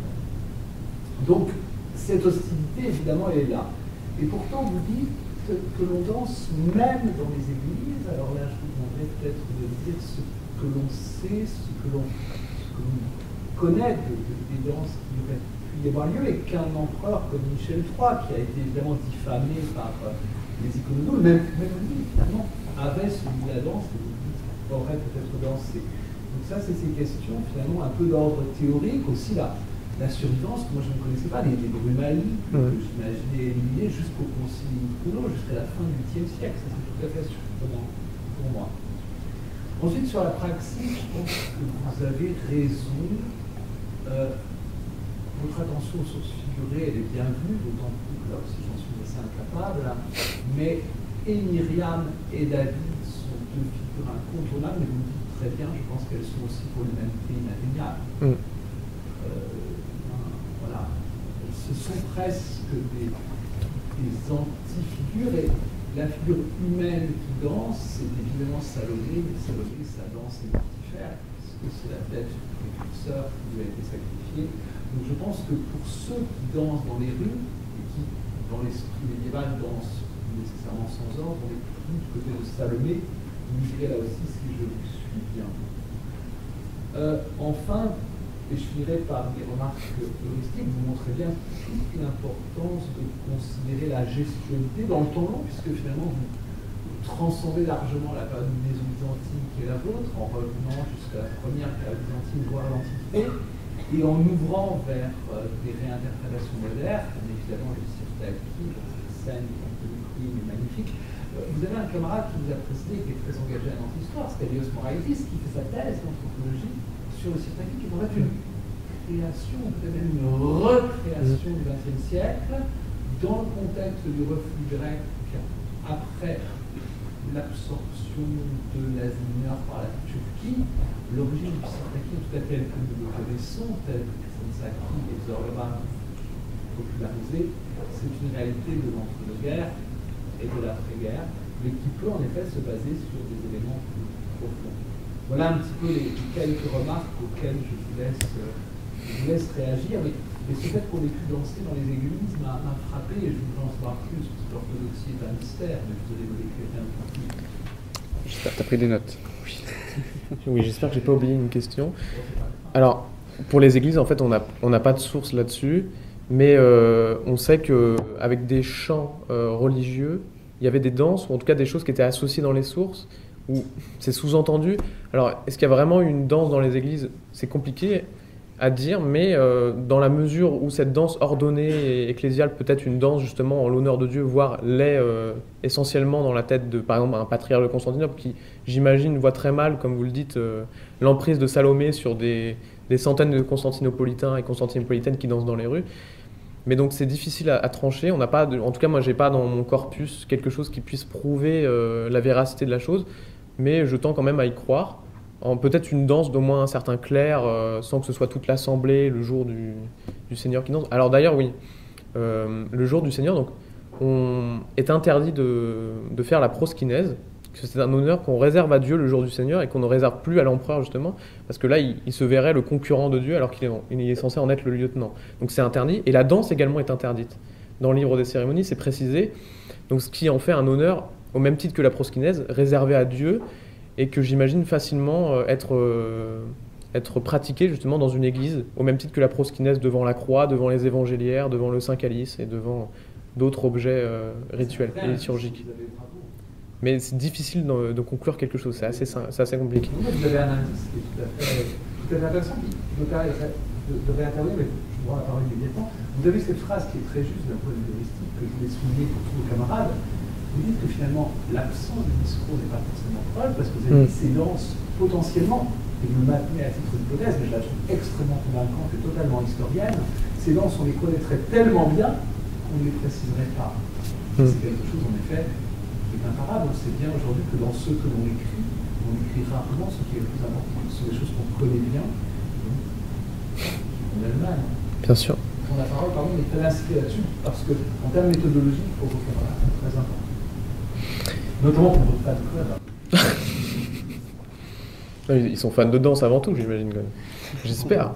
Donc, cette hostilité, évidemment, elle est là. Et pourtant, vous dites que l'on danse même dans les églises. Alors là, je vous demanderais peut-être de dire ce que l'on sait, ce que l'on connaît des danses qui auraient pu y avoir lieu, et qu'un empereur comme Michel III, qui a été évidemment diffamé par les iconoclastes, même lui, finalement, avait celui de la danse, et aurait peut-être dansé. Donc ça, c'est ces questions, finalement, un peu d'ordre théorique, aussi la survivance, que moi je ne connaissais pas, les Brumalis, que j'imaginais éliminer jusqu'au Concile Nicolas, jusqu'à la fin du 8e siècle. Ça, c'est tout à fait surprenant pour moi. Ensuite, sur la praxis, je pense que vous avez raison. Votre attention aux sources figurées, elle est bienvenue, d'autant plus que là aussi j'en suis assez incapable. Mais et Myriam et David sont deux figures incontournables, mais vous me dites très bien, je pense qu'elles sont aussi pour l'humanité inatteignables. Voilà. Ce sont presque des anti-figures, et la figure humaine qui danse, c'est évidemment Salomé, mais Salomé, sa danse est mortifère, puisque c'est la tête du précurseur qui lui a été sacrifiée. Donc je pense que pour ceux qui dansent dans les rues, et qui, dans l'esprit médiéval, dansent nécessairement sans ordre, on est plus du côté de Salomé, vous direz là aussi si je vous suis bien. Enfin, et je finirai par des remarques heuristiques, vous montrez bien toute l'importance de considérer la gestualité dans le temps long, puisque finalement vous transcendez largement la période méso-byzantine qui est la vôtre, en revenant jusqu'à la première période byzantine, voire l'Antiquité, et en ouvrant vers des réinterprétations modernes, évidemment le Sirtaki, cette scène qui est magnifique. Vous avez un camarade qui vous a précédé, qui est très engagé dans l'histoire, c'est Elios Moraitis, qui fait sa thèse d'anthropologie sur le Sirtaki, qui est en fait une création, peut-être même une recréation du XXe siècle, dans le contexte du reflux grec après l'absorption de l'Asie mineure par la Turquie. L'origine du Sirtaki, en tout cas telle que nous le connaissons, telle que Sensaki et Zorba popularisé, c'est une réalité de l'entre-deux-guerres et de l'après-guerre, mais qui peut en effet se baser sur des éléments plus profonds. Voilà un petit peu les quelques remarques auxquelles je vous laisse réagir, mais ce fait qu'on ait pu danser dans les églises m'a frappé, et je voudrais en savoir plus, parce que l'orthodoxie est un mystère, mais je vous allez me l'écrire bien entendu. J'espère que tu as pris des notes. Oui, j'espère que j'ai pas oublié une question. Alors, pour les églises, en fait, on n'a pas de source là-dessus, mais on sait qu'avec des chants religieux, il y avait des danses, ou en tout cas des choses qui étaient associées dans les sources, où c'est sous-entendu. Alors, est-ce qu'il y a vraiment une danse dans les églises? C'est compliqué à dire, mais dans la mesure où cette danse ordonnée et ecclésiale peut être une danse justement en l'honneur de Dieu, voire l'est essentiellement dans la tête de, par exemple, un patriarche de Constantinople qui, j'imagine, voit très mal, comme vous le dites, l'emprise de Salomé sur des centaines de Constantinopolitains et Constantinopolitaines qui dansent dans les rues. Mais donc c'est difficile à trancher. On n'a pas, en tout cas moi j'ai pas dans mon corpus quelque chose qui puisse prouver la véracité de la chose, mais je tends quand même à y croire. Peut-être une danse d'au moins un certain clerc, sans que ce soit toute l'assemblée le jour du Seigneur qui danse. Alors d'ailleurs oui, le jour du Seigneur, donc, on est interdit de faire la proskinèse, parce que c'est un honneur qu'on réserve à Dieu le jour du Seigneur et qu'on ne réserve plus à l'empereur justement, parce que là il se verrait le concurrent de Dieu alors qu'il est censé en être le lieutenant. Donc c'est interdit, et la danse également est interdite. Dans le livre des cérémonies, c'est précisé, donc ce qui en fait un honneur, au même titre que la proskinèse, réservé à Dieu, et que j'imagine facilement être pratiqué justement dans une église, au même titre que la proskinèse devant la croix, devant les évangéliaires, devant le Saint Calice et devant d'autres objets rituels et liturgiques. mais c'est difficile de conclure quelque chose, c'est assez compliqué. Vous avez un indice qui est tout à fait intéressant, qui de réintervenir, mais je vous rends la parole immédiatement. Vous avez cette phrase qui est très juste d'un point de vue heuristique, que je voulais souligner pour tous vos camarades. Vous dites que finalement, l'absence du discours n'est pas forcément preuve, parce que vous avez dit ces danses potentiellement, et vous le maintenez à titre d'hypothèse, mais je la trouve extrêmement convaincante et totalement historienne, ces danses, on les connaîtrait tellement bien qu'on ne les préciserait pas. C'est quelque chose, en effet, qui est imparable. On sait bien aujourd'hui que dans ce que l'on écrit, on écrit rarement ce qui est le plus important. Ce sont des choses qu'on connaît bien, on a le mal. Bien sûr. La parole, pardon, mais il fallait insister là-dessus, parce que, en termes méthodologiques, pour vos camarades, c'est très important. Notamment pour votre fan club. Ils sont fans de danse avant tout, j'imagine. J'espère.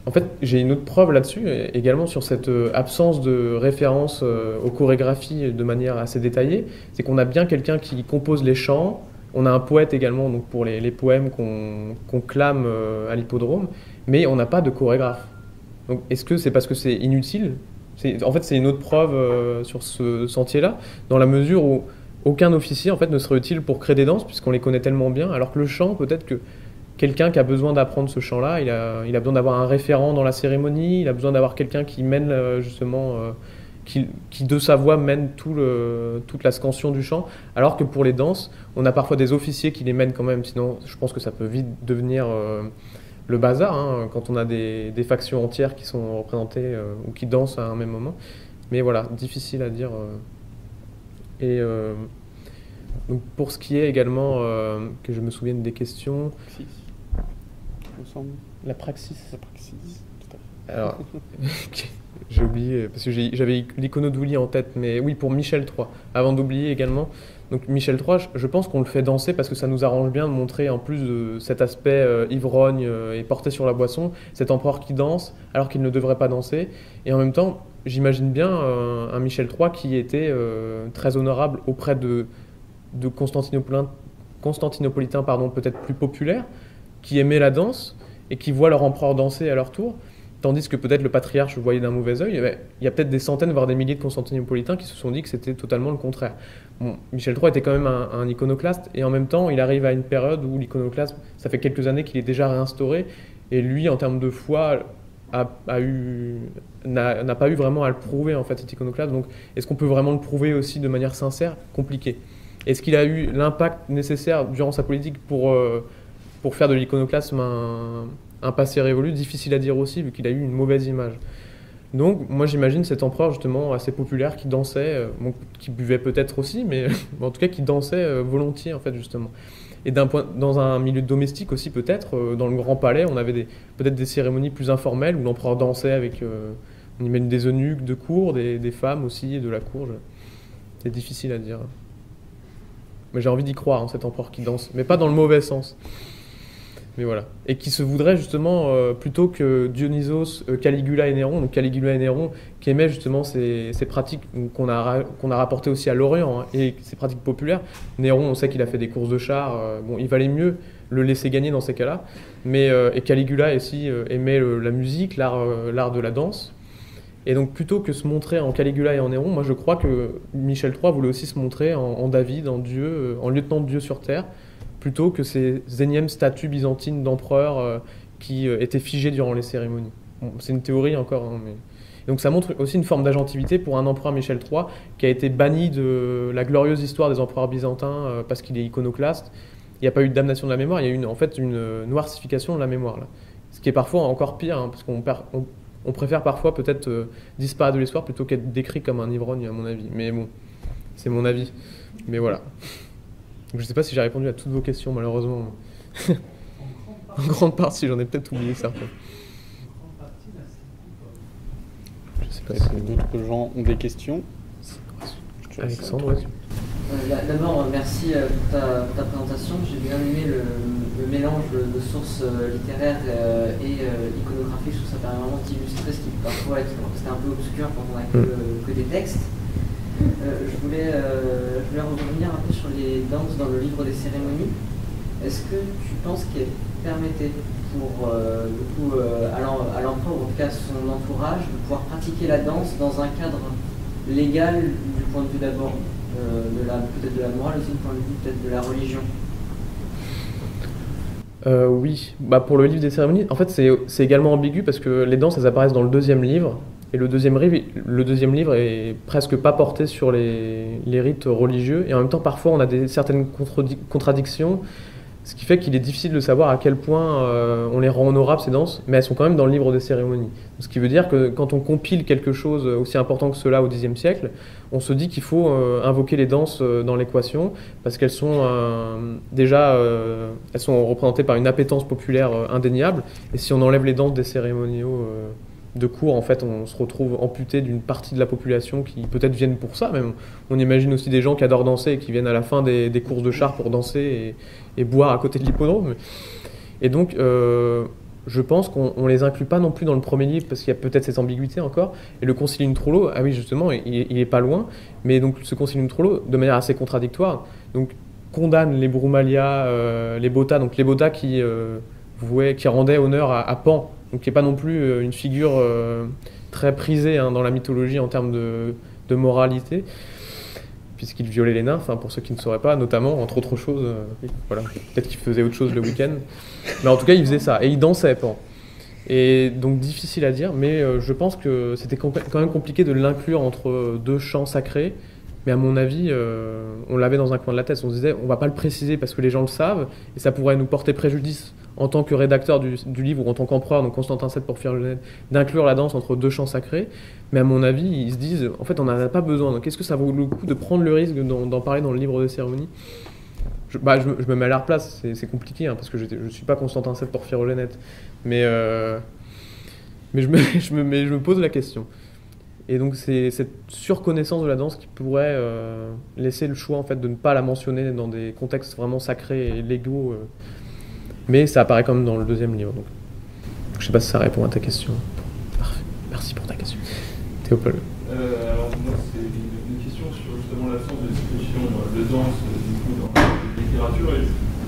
En fait, j'ai une autre preuve là-dessus, également sur cette absence de référence aux chorégraphies de manière assez détaillée. C'est qu'on a bien quelqu'un qui compose les chants. On a un poète également donc pour les poèmes qu'on clame à l'hippodrome, mais on n'a pas de chorégraphe. Donc, est-ce que c'est parce que c'est inutile ? En fait, c'est une autre preuve sur ce sentier-là, dans la mesure où aucun officier en fait, ne serait utile pour créer des danses, puisqu'on les connaît tellement bien, alors que le chant, peut-être que quelqu'un qui a besoin d'apprendre ce chant-là, il a besoin d'avoir un référent dans la cérémonie, il a besoin d'avoir quelqu'un qui mène justement... Qui de sa voix mène toute la scansion du chant, alors que pour les danses, on a parfois des officiers qui les mènent quand même, sinon je pense que ça peut vite devenir le bazar, hein, quand on a des factions entières qui sont représentées ou qui dansent à un même moment. Mais voilà, difficile à dire. Donc pour ce qui est également, que je me souvienne des questions... La praxis. La praxis, tout à fait. Alors... J'ai oublié, parce que j'avais l'Iconodouli en tête, mais oui, pour Michel III, avant d'oublier également. Donc Michel III, je pense qu'on le fait danser parce que ça nous arrange bien de montrer, en plus de cet aspect ivrogne et porté sur la boisson, cet empereur qui danse alors qu'il ne devrait pas danser. Et en même temps, j'imagine bien un Michel III qui était très honorable auprès de Constantinopolitains peut-être plus populaires, qui aimaient la danse et qui voient leur empereur danser à leur tour. Tandis que peut-être le patriarche le voyait d'un mauvais œil, il y a peut-être des centaines, voire des milliers de Constantinopolitains qui se sont dit que c'était totalement le contraire. Bon, Michel III était quand même un iconoclaste, et en même temps, il arrive à une période où l'iconoclasme, ça fait quelques années qu'il est déjà réinstauré, et lui, en termes de foi, n'a pas eu vraiment à le prouver, en fait, cet iconoclasme. Donc, est-ce qu'on peut vraiment le prouver aussi de manière sincère ? Compliqué. Est-ce qu'il a eu l'impact nécessaire durant sa politique pour faire de l'iconoclasme un passé révolu? Difficile à dire aussi, vu qu'il a eu une mauvaise image. Donc, moi, j'imagine cet empereur, justement, assez populaire, qui dansait, qui buvait peut-être aussi, mais en tout cas, qui dansait volontiers, en fait, justement. Et dans un milieu domestique aussi, peut-être, dans le Grand Palais, on avait peut-être des cérémonies plus informelles, où l'empereur dansait avec, on imagine des eunuques de cour, des femmes aussi, de la cour. C'est difficile à dire. Mais j'ai envie d'y croire, cet empereur qui danse, mais pas dans le mauvais sens. Mais voilà. Et qui se voudrait justement, plutôt que Dionysos, Caligula et Néron, donc Caligula et Néron, qui aimaient justement ces pratiques qu'on a rapportées aussi à l'Orient, hein, et ces pratiques populaires. Néron, on sait qu'il a fait des courses de chars, il valait mieux le laisser gagner dans ces cas-là. Et Caligula aussi aimait la musique, l'art de la danse. Et donc plutôt que se montrer en Caligula et en Néron, moi je crois que Michel III voulait aussi se montrer en David, en Dieu, en lieutenant de Dieu sur terre, plutôt que ces énièmes statues byzantines d'empereurs qui étaient figées durant les cérémonies. Bon, c'est une théorie encore, hein, mais... Donc ça montre aussi une forme d'agentivité pour un empereur Michel III qui a été banni de la glorieuse histoire des empereurs byzantins parce qu'il est iconoclaste. Il n'y a pas eu de damnation de la mémoire, il y a eu en fait une noircification de la mémoire, là. Ce qui est parfois encore pire, hein, parce qu'on préfère parfois peut-être disparaître de l'histoire plutôt qu'être décrit comme un ivrogne, à mon avis. Mais bon, c'est mon avis. Mais voilà. Donc, je ne sais pas si j'ai répondu à toutes vos questions, malheureusement. En grande partie, j'en ai peut-être oublié certains. Je ne sais pas si d'autres gens ont des questions. Alexandre, ouais. D'abord, merci pour ta présentation. J'ai bien aimé le mélange de sources littéraires et iconographiques. Je trouve que ça permet vraiment d'illustrer ce qui peut parfois c'était un peu obscur quand on n'a que des textes. Je voulais revenir un peu sur les danses dans le livre des cérémonies. Est-ce que tu penses qu'elles permettaient à l'empereur, ou en tout cas à son entourage, de pouvoir pratiquer la danse dans un cadre légal, du point de vue d'abord peut-être de la morale, aussi du point de vue peut-être de la religion. Oui, bah, pour le livre des cérémonies, en fait c'est également ambigu parce que les danses elles apparaissent dans le deuxième livre, et le deuxième livre est presque pas porté sur les rites religieux, et en même temps parfois on a certaines contradictions, ce qui fait qu'il est difficile de savoir à quel point on les rend honorables ces danses, mais elles sont quand même dans le livre des cérémonies. Ce qui veut dire que quand on compile quelque chose aussi important que cela au Xe siècle, on se dit qu'il faut invoquer les danses dans l'équation, parce qu'elles sont elles sont représentées par une appétence populaire indéniable, et si on enlève les danses des cérémoniaux de cours, en fait, on se retrouve amputé d'une partie de la population qui peut-être viennent pour ça. Même, on imagine aussi des gens qui adorent danser et qui viennent à la fin des courses de chars pour danser et boire à côté de l'hippodrome. Et donc, je pense qu'on les inclut pas non plus dans le premier livre parce qu'il y a peut-être cette ambiguïté encore. Et le Concilium Trullo, ah oui, justement, il est pas loin. Mais donc, ce Concilium Trullo, de manière assez contradictoire, donc condamne les Brumalia, les Botta, donc les Botta qui rendaient honneur à Pan. Donc qui n'est pas non plus une figure très prisée dans la mythologie en termes de moralité, puisqu'il violait les nymphes, pour ceux qui ne sauraient pas, notamment, entre autres choses, voilà, peut-être qu'il faisait autre chose le week-end, mais en tout cas il faisait ça, et il dansait, Pan. Et donc difficile à dire, mais je pense que c'était quand même compliqué de l'inclure entre deux chants sacrés, mais à mon avis, on l'avait dans un coin de la tête, on se disait, on ne va pas le préciser parce que les gens le savent, et ça pourrait nous porter préjudice en tant que rédacteur du livre ou en tant qu'empereur, donc Constantin VII pour Porphyre, d'inclure la danse entre deux chants sacrés. Mais à mon avis, ils se disent, en fait, on n'en a pas besoin. Donc, est-ce que ça vaut le coup de prendre le risque d'en parler dans le livre des cérémonies ? Je me mets à leur place, c'est compliqué, parce que je ne suis pas Constantin VII pour Porphyre, mais je me pose la question. Et donc, c'est cette surconnaissance de la danse qui pourrait laisser le choix en fait, de ne pas la mentionner dans des contextes vraiment sacrés et légaux. Mais ça apparaît quand même dans le deuxième livre. Donc. Je ne sais pas si ça répond à ta question. Parfait. Merci pour ta question. Théophile. Alors moi, c'est une question sur justement l'absence de discussion de danse du coup, dans la littérature.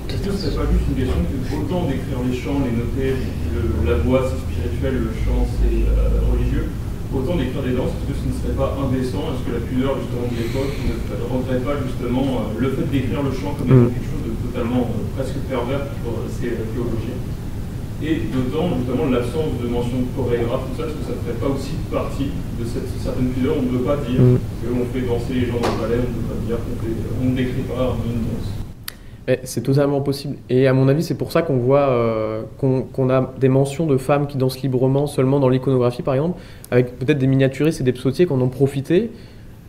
Est-ce que ce n'est pas juste une question que autant d'écrire les chants, les noter, la voix c'est spirituel, le chant c'est religieux, autant d'écrire des danses, est-ce que ce ne serait pas indécent? Est-ce que la pudeur justement de l'époque ne rendrait pas justement le fait d'écrire le chant comme étant quelque chose de totalement presque pervers pour ces théologiens? Et d'autant justement l'absence de mention de chorégraphe, tout ça, est-ce que ça ne ferait pas aussi partie de cette certaine pudeur? On ne peut pas dire qu'on fait danser les gens dans le ballet, on ne peut pas dire qu'on ne décrit pas une danse. C'est totalement possible. Et à mon avis, c'est pour ça qu'on voit qu'on a des mentions de femmes qui dansent librement seulement dans l'iconographie, par exemple, avec peut-être des miniaturistes et des psautiers qui en ont profité,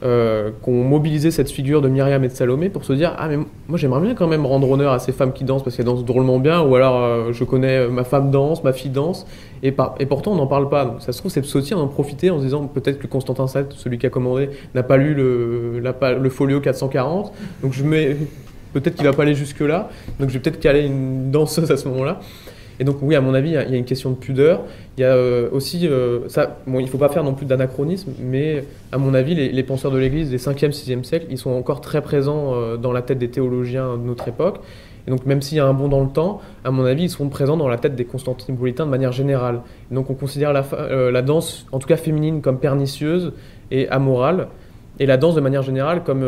qui ont mobilisé cette figure de Myriam et de Salomé pour se dire « Ah, mais moi j'aimerais bien quand même rendre honneur à ces femmes qui dansent parce qu'elles dansent drôlement bien, ou alors je connais ma femme danse, ma fille danse, et pourtant on n'en parle pas. » Donc ça se trouve, ces psautiers en ont profité en se disant peut-être que Constantin VII, celui qui a commandé, n'a pas lu le folio 440, donc peut-être qu'il va pas aller jusque-là, donc je vais peut-être caler une danseuse à ce moment-là. Et donc oui, à mon avis, il y a une question de pudeur. Il y a aussi, il ne faut pas faire non plus d'anachronisme, mais à mon avis, les penseurs de l'Église des 5e, 6e siècle, ils sont encore très présents dans la tête des théologiens de notre époque. Et donc même s'il y a un bond dans le temps, à mon avis, ils seront présents dans la tête des constantinopolitains de manière générale. Et donc on considère la danse, en tout cas féminine, comme pernicieuse et amorale, et la danse de manière générale, comme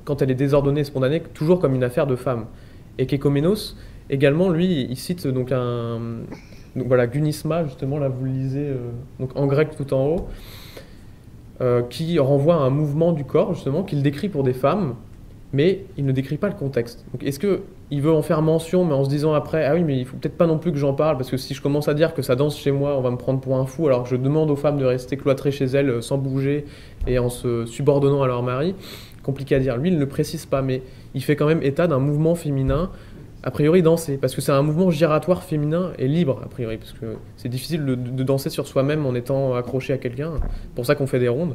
quand elle est désordonnée et spontanée, toujours comme une affaire de femme. Et Kekoménos, également, lui, il cite donc Gunisma, justement, là vous le lisez donc en grec tout en haut, qui renvoie à un mouvement du corps, justement, qu'il décrit pour des femmes, mais il ne décrit pas le contexte. Donc est-ce qu'il veut en faire mention, mais en se disant après, ah oui, mais il faut peut-être pas non plus que j'en parle, parce que si je commence à dire que ça danse chez moi, on va me prendre pour un fou, alors que je demande aux femmes de rester cloîtrées chez elles, sans bouger, et en se subordonnant à leur mari, compliqué à dire. Lui, il ne le précise pas, mais il fait quand même état d'un mouvement féminin, a priori dansé, parce que c'est un mouvement giratoire féminin et libre, a priori, parce que c'est difficile de danser sur soi-même en étant accroché à quelqu'un, c'est pour ça qu'on fait des rondes.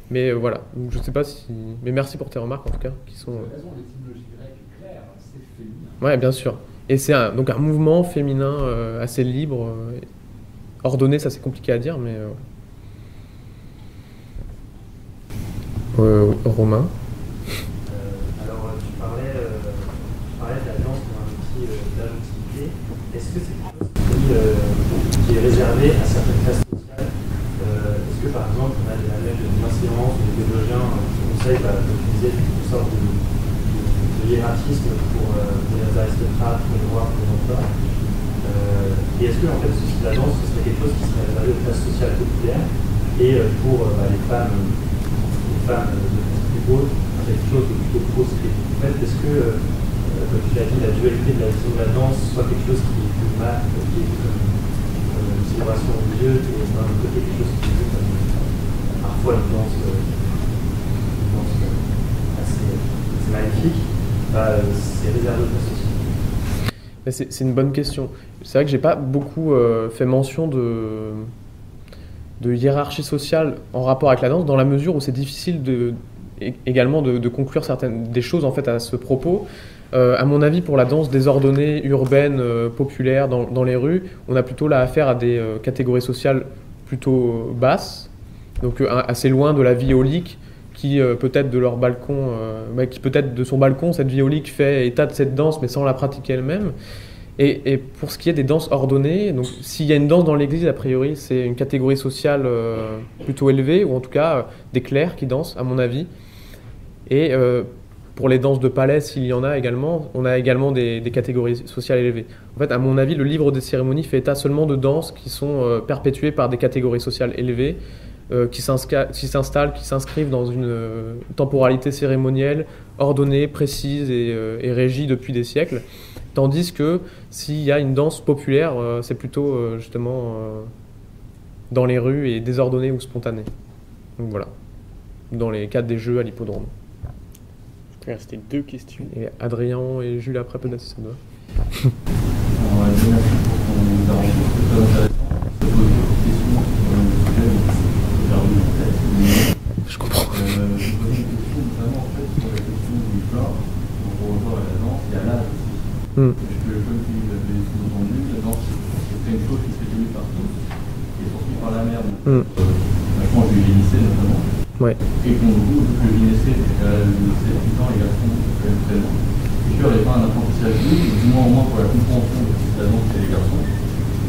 Mais voilà, donc, je sais pas si... Mais merci pour tes remarques, en tout cas, qui sont... La raison, l'étymologie grecque est claire, c'est féminin. Ouais, bien sûr. Et c'est donc un mouvement féminin assez libre, ordonné, ça c'est compliqué à dire, mais... Romain. Alors, tu parlais de la danse comme un outil d'antiquité. Est-ce que c'est quelque chose qui est réservé à certaines classes sociales? Est-ce que, par exemple, on a des labels de bienséance ou des théologiens qui conseille, comme tu disais, une sorte de hiérarchisme pour les aristocrates, pour les noirs, pour les non. Et est-ce que en fait, la danse, ce serait quelque chose qui serait réservé aux classes sociales populaires et pour les femmes de classe plus haute, quelque chose de plutôt proscrit. En fait, est-ce que, comme tu l'as dit, la dualité de la vision de la danse soit quelque chose qui est plus mat, qui est comme une célébration religieuse, et d'un autre côté quelque chose qui est plus comme parfois une danse assez magnifique, c'est réservé aux classes sociales. C'est une bonne question. C'est vrai que j'ai pas beaucoup fait mention de hiérarchie sociale en rapport avec la danse, dans la mesure où c'est difficile également de conclure des choses en fait à ce propos. À mon avis, pour la danse désordonnée, urbaine, populaire, dans les rues, on a plutôt là affaire à des catégories sociales plutôt basses, donc assez loin de la vie aulique, qui peut-être de leur balcon, qui peut-être de son balcon, cette vie aulique fait état de cette danse, mais sans la pratiquer elle-même. Et pour ce qui est des danses ordonnées, donc s'il y a une danse dans l'église, a priori, c'est une catégorie sociale plutôt élevée, ou en tout cas des clercs qui dansent, à mon avis. Et pour les danses de palais, s'il y en a également, on a également des catégories sociales élevées. En fait, à mon avis, le livre des cérémonies fait état seulement de danses qui sont perpétuées par des catégories sociales élevées, qui s'installent, qui s'inscrivent dans une temporalité cérémonielle ordonnée, précise et régie depuis des siècles. Tandis que s'il y a une danse populaire, c'est plutôt justement dans les rues et désordonnée ou spontanée. Donc voilà, dans les cadres des jeux à l'hippodrome. Il restait 2 questions. Et Adrien et Jules après peut-être si ça doit. Merci pour ton intervention, c'est très intéressant. Je te pose une question sur le sujet, donc c'est perdu en tête. Je comprends. Je me posais une question notamment en fait sur la question du corps, pour rejoindre la danse et à l'âge aussi. Parce que comme tu l'avais sous-entendu, la danse c'est une chose qui se fait connue par tous, qui est sortie par la mère, vachement du lycée notamment. Ouais. Et pour le coup, vu que le lycée, c'est à 7-8 ans, les garçons sont quand même présents. Et qu'il n'y aurait pas un apprentissage du moins au moins pour la compréhension de la danse chez les garçons.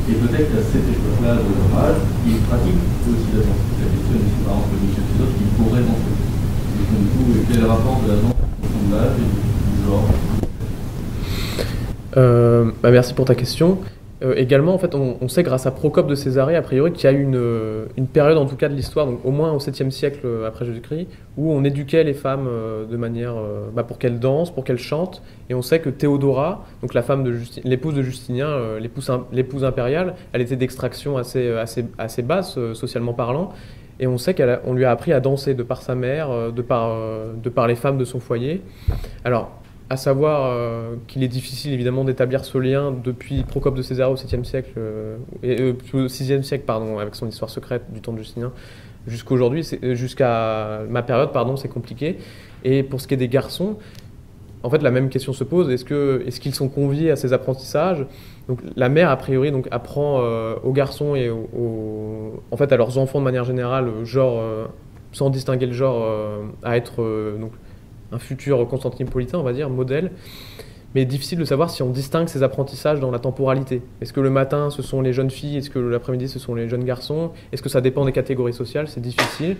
Et peut-être qu'à cette époque-là de leur âge, ils pratiquent aussi la danse. La question ici, par exemple, Michel Philosophe, qui pourrait danser. Et donc, du coup, quel est le rapport de la danse en fonction de l'âge et du genre? Merci pour ta question. Également, en fait, on sait grâce à Procope de Césarée, a priori, qu'il y a eu une période, en tout cas de l'histoire, donc au moins au 7e siècle après Jésus-Christ, où on éduquait les femmes de manière pour qu'elles dansent, pour qu'elles chantent. Et on sait que Théodora, donc la femme de l'épouse de Justinien, l'épouse impériale, elle était d'extraction assez basse, socialement parlant. Et on sait qu'on lui a appris à danser de par sa mère, de par les femmes de son foyer. Alors, à savoir qu'il est difficile évidemment d'établir ce lien depuis Procope de Césarée au 7e siècle, au 6e siècle, pardon, avec son histoire secrète du temps de Justinien, jusqu'aujourd'hui, jusqu'à ma période, pardon, c'est compliqué. Et pour ce qui est des garçons, en fait, la même question se pose, est-ce qu'ils sont conviés à ces apprentissages? Donc, la mère, a priori, donc, apprend aux garçons et en fait, à leurs enfants de manière générale, sans distinguer le genre, à être donc, un futur constantinopolitain, on va dire, modèle. Mais difficile de savoir si on distingue ces apprentissages dans la temporalité. Est-ce que le matin, ce sont les jeunes filles? Est-ce que l'après-midi, ce sont les jeunes garçons? Est-ce que ça dépend des catégories sociales? C'est difficile.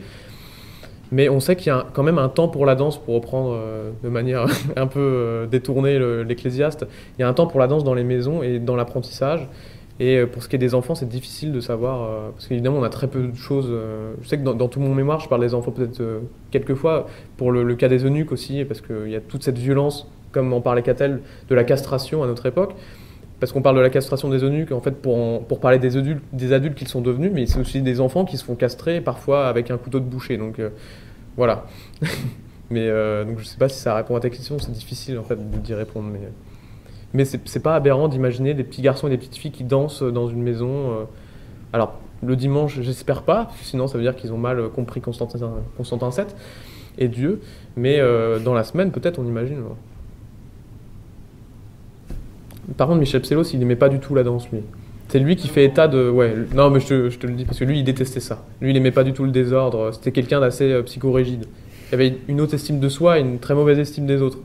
Mais on sait qu'il y a quand même un temps pour la danse, pour reprendre de manière un peu détournée l'Ecclésiaste. Il y a un temps pour la danse dans les maisons et dans l'apprentissage. Et pour ce qui est des enfants, c'est difficile de savoir, parce qu'évidemment, on a très peu de choses. Je sais que dans tout mon mémoire, je parle des enfants peut-être quelques fois, pour le cas des eunuques aussi, parce qu'il y a toute cette violence, comme en parlait Catel, de la castration à notre époque. Parce qu'on parle de la castration des eunuques, en fait, pour parler des adultes qu'ils sont devenus, mais c'est aussi des enfants qui se font castrer, parfois avec un couteau de boucher. Donc voilà. Mais donc, je ne sais pas si ça répond à ta question, c'est difficile en fait d'y répondre. Mais c'est pas aberrant d'imaginer des petits garçons et des petites filles qui dansent dans une maison. Alors, le dimanche, j'espère pas, sinon ça veut dire qu'ils ont mal compris Constantin VII et Dieu. Mais dans la semaine, peut-être, on imagine. Par contre, Michel Psellos, il n'aimait pas du tout la danse, lui. C'est lui qui fait état de... Ouais, non, mais je te le dis, parce que lui, il détestait ça. Lui, il n'aimait pas du tout le désordre. C'était quelqu'un d'assez psychorigide. Il avait une haute estime de soi et une très mauvaise estime des autres.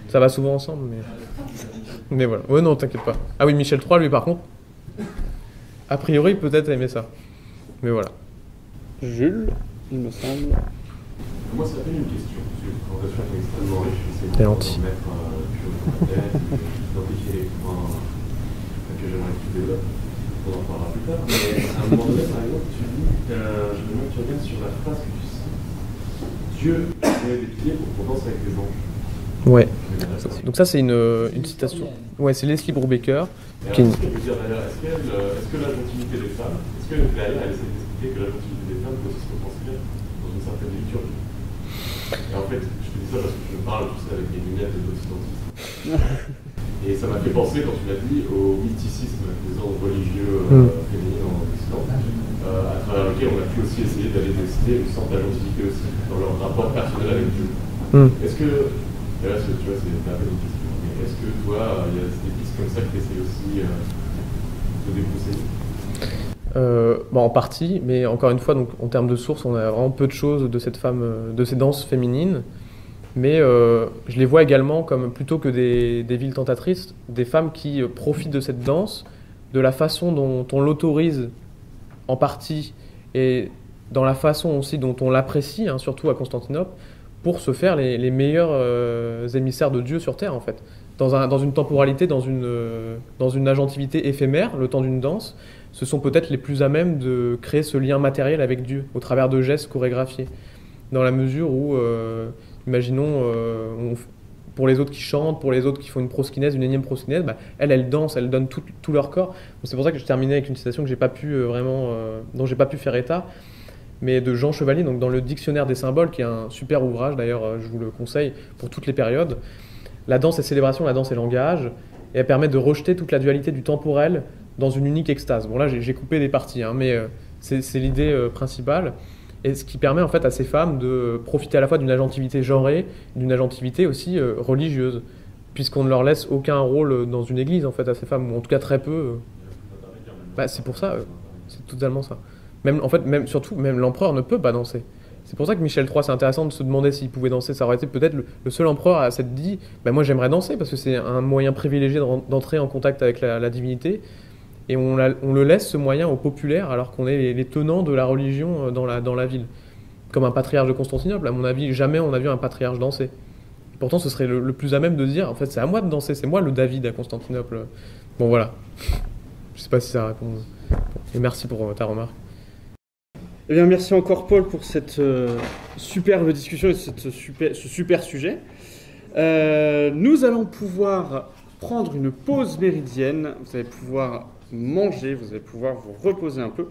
Ça va souvent ensemble, mais voilà. Ouais, non, t'inquiète pas. Ah oui, Michel III, lui, par contre, a priori, peut-être aimait ça. Mais voilà. Jules, il me semble. Moi, ça fait une question, parce que les présentations sont extrêmement riches, c'est T'es gentil. de mettre sur la tête, d'identifier les points que j'aimerais que tu développes. On en parlera plus tard. Mais à un moment donné, par exemple, tu dis, je me demande, tu regardes sur la phrase que tu cites, Dieu met des piliers pour qu'on danse avec les anges. Ouais. Donc ça, c'est une citation. Ouais, c'est Leslie Brubaker. Est-ce que la gentilité des femmes, est-ce que derrière, elle essaie d'expliquer que la gentilité des femmes peut aussi se retranscrire dans une certaine liturgie? Et en fait, je te dis ça parce que je me parle, tu sais, avec des lunettes d'occidentiste. Et ça m'a fait penser, quand tu m'as dit, au mythicisme des ordres religieux féminins en Occident, à travers lequel on a pu aussi essayer d'aller décider une sorte d'agentivité aussi dans leur rapport personnel avec Dieu. Est-ce que, et là, tu vois, c'est un peu une question, mais est-ce que toi, il y a des pistes comme ça que tu essaies aussi de déconseiller? En partie, mais encore une fois, donc, en termes de sources, on a vraiment peu de choses de cette femme, de ces danses féminines. Mais je les vois également comme, plutôt que des villes tentatrices, des femmes qui profitent de cette danse, de la façon dont on l'autorise en partie et dans la façon aussi dont on l'apprécie, hein, surtout à Constantinople, pour se faire les meilleurs émissaires de Dieu sur Terre, en fait. Dans une temporalité, dans une agentivité éphémère, le temps d'une danse, ce sont peut-être les plus à même de créer ce lien matériel avec Dieu, au travers de gestes chorégraphiés. Dans la mesure où, imaginons, pour les autres qui chantent, pour les autres qui font une proskinèse, une énième proskinèse, elles dansent, elles donnent tout leur corps. Donc c'est pour ça que je terminais avec une citation que j'ai pas pu dont j'ai pas pu faire état, mais de Jean Chevalier, donc dans le Dictionnaire des symboles, qui est un super ouvrage, d'ailleurs je vous le conseille pour toutes les périodes. La danse est célébration, la danse est langage, et elle permet de rejeter toute la dualité du temporel dans une unique extase. Bon là j'ai coupé des parties, hein, mais c'est l'idée principale. Et ce qui permet en fait à ces femmes de profiter à la fois d'une agentivité genrée, d'une agentivité aussi religieuse, puisqu'on ne leur laisse aucun rôle dans une église en fait à ces femmes, ou en tout cas très peu. C'est pour ça, c'est totalement ça. Même l'empereur ne peut pas danser. C'est pour ça que Michel III, c'est intéressant de se demander s'il pouvait danser. Ça aurait été peut-être le seul empereur à s'être dit, moi j'aimerais danser parce que c'est un moyen privilégié d'entrer en contact avec la divinité. Et on le laisse ce moyen aux populaires alors qu'on est les tenants de la religion dans la ville. Comme un patriarche de Constantinople, à mon avis, jamais on a vu un patriarche danser. Et pourtant, ce serait le plus à même de dire, en fait, c'est à moi de danser, c'est moi le David à Constantinople. Bon, voilà. Je sais pas si ça répond. Et merci pour ta remarque. Eh bien, merci encore Paul pour cette superbe discussion et ce super sujet. Nous allons pouvoir prendre une pause méridienne. Vous allez pouvoir manger, vous allez pouvoir vous reposer un peu.